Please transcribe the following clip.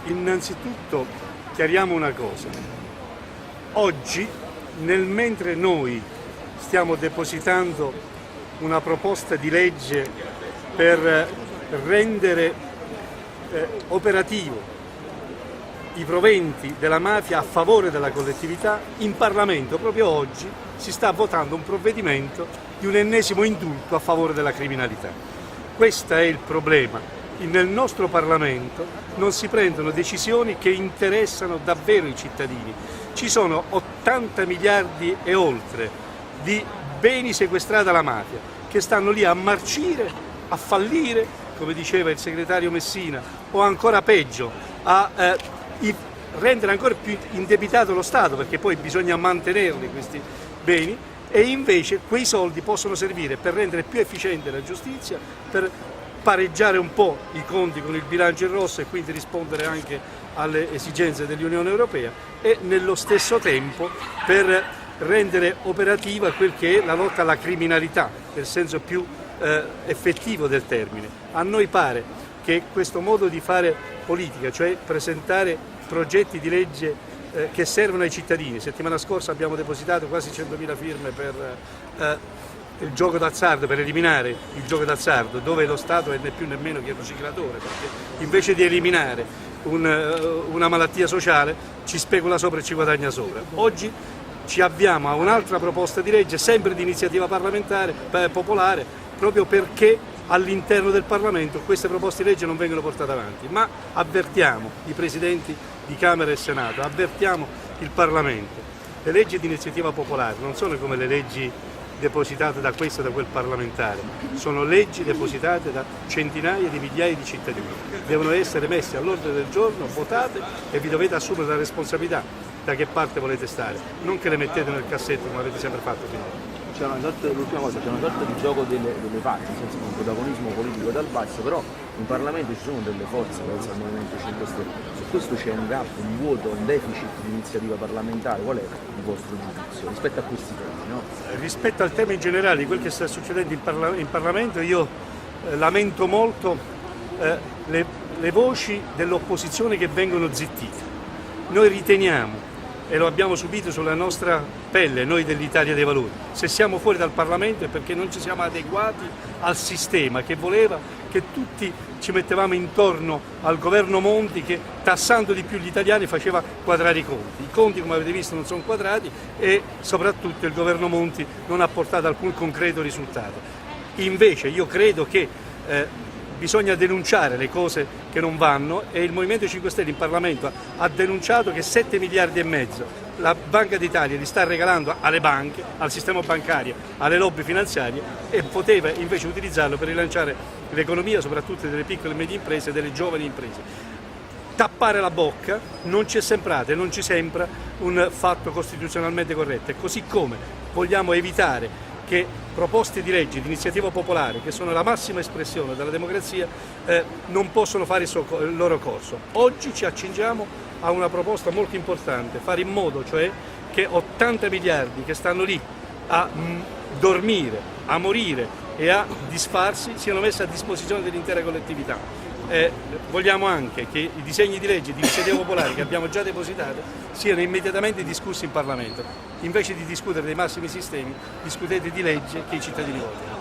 Innanzitutto chiariamo una cosa. Oggi, mentre noi stiamo depositando una proposta di legge per rendere operativo i proventi della mafia a favore della collettività, in Parlamento proprio oggi si sta votando un provvedimento di un ennesimo indulto a favore della criminalità. Questo è il problema. Nel nostro Parlamento non si prendono decisioni che interessano davvero i cittadini. Ci sono 80 miliardi e oltre di beni sequestrati alla mafia che stanno lì a marcire, a fallire, come diceva il segretario Messina, o ancora peggio, a rendere ancora più indebitato lo Stato, perché poi bisogna mantenerli questi beni, e invece quei soldi possono servire per rendere più efficiente la giustizia, per pareggiare un po' i conti con il bilancio in rosso e quindi rispondere anche alle esigenze dell'Unione Europea, e nello stesso tempo per rendere operativa quel che è la lotta alla criminalità, nel senso più effettivo del termine. A noi pare che questo modo di fare politica, cioè presentare progetti di legge che servono ai cittadini, settimana scorsa abbiamo depositato quasi 100.000 firme per il gioco d'azzardo, per eliminare il gioco d'azzardo, dove lo Stato è né più né meno che il riciclatore, perché invece di eliminare una malattia sociale ci specula sopra e ci guadagna sopra. Oggi ci avviamo a un'altra proposta di legge, sempre di iniziativa parlamentare, popolare, proprio perché all'interno del Parlamento queste proposte di legge non vengono portate avanti, ma avvertiamo i Presidenti di Camera e Senato, avvertiamo il Parlamento. Le leggi di iniziativa popolare non sono come le leggi depositate da questo e da quel parlamentare, sono leggi depositate da centinaia di migliaia di cittadini, devono essere messe all'ordine del giorno, votate, e vi dovete assumere la responsabilità da che parte volete stare, non che le mettete nel cassetto come avete sempre fatto finora. L'ultima cosa, c'è una sorta di gioco delle parti, nel senso, un protagonismo politico dal basso, però in Parlamento ci sono delle forze, penso al Movimento 5 Stelle. Su questo c'è un gap, un vuoto, un deficit di iniziativa parlamentare. Qual è il vostro giudizio rispetto a questi temi? No? Rispetto al tema in generale di quel che sta succedendo in Parlamento, io lamento molto le voci dell'opposizione che vengono zittite. Noi riteniamo, e lo abbiamo subito sulla nostra pelle, noi dell'Italia dei Valori, se siamo fuori dal Parlamento è perché non ci siamo adeguati al sistema che voleva che tutti ci mettevamo intorno al governo Monti, che tassando di più gli italiani faceva quadrare i conti. I conti, come avete visto, non sono quadrati, e soprattutto il governo Monti non ha portato alcun concreto risultato. Invece io credo che bisogna denunciare le cose che non vanno, e il Movimento 5 Stelle in Parlamento ha denunciato che 7 miliardi e mezzo la Banca d'Italia li sta regalando alle banche, al sistema bancario, alle lobby finanziarie, e poteva invece utilizzarlo per rilanciare l'economia, soprattutto delle piccole e medie imprese e delle giovani imprese. Tappare la bocca non ci è sembrato e non ci sembra un fatto costituzionalmente corretto, e così come vogliamo evitare che proposte di legge di iniziativa popolare, che sono la massima espressione della democrazia, non possono fare il loro corso. Oggi ci accingiamo a una proposta molto importante, fare in modo cioè che 80 miliardi che stanno lì a dormire, a morire e a disfarsi siano messi a disposizione dell'intera collettività. Vogliamo anche che i disegni di legge di iniziativa popolare che abbiamo già depositato siano immediatamente discussi in Parlamento. Invece di discutere dei massimi sistemi, discutete di legge che i cittadini votano.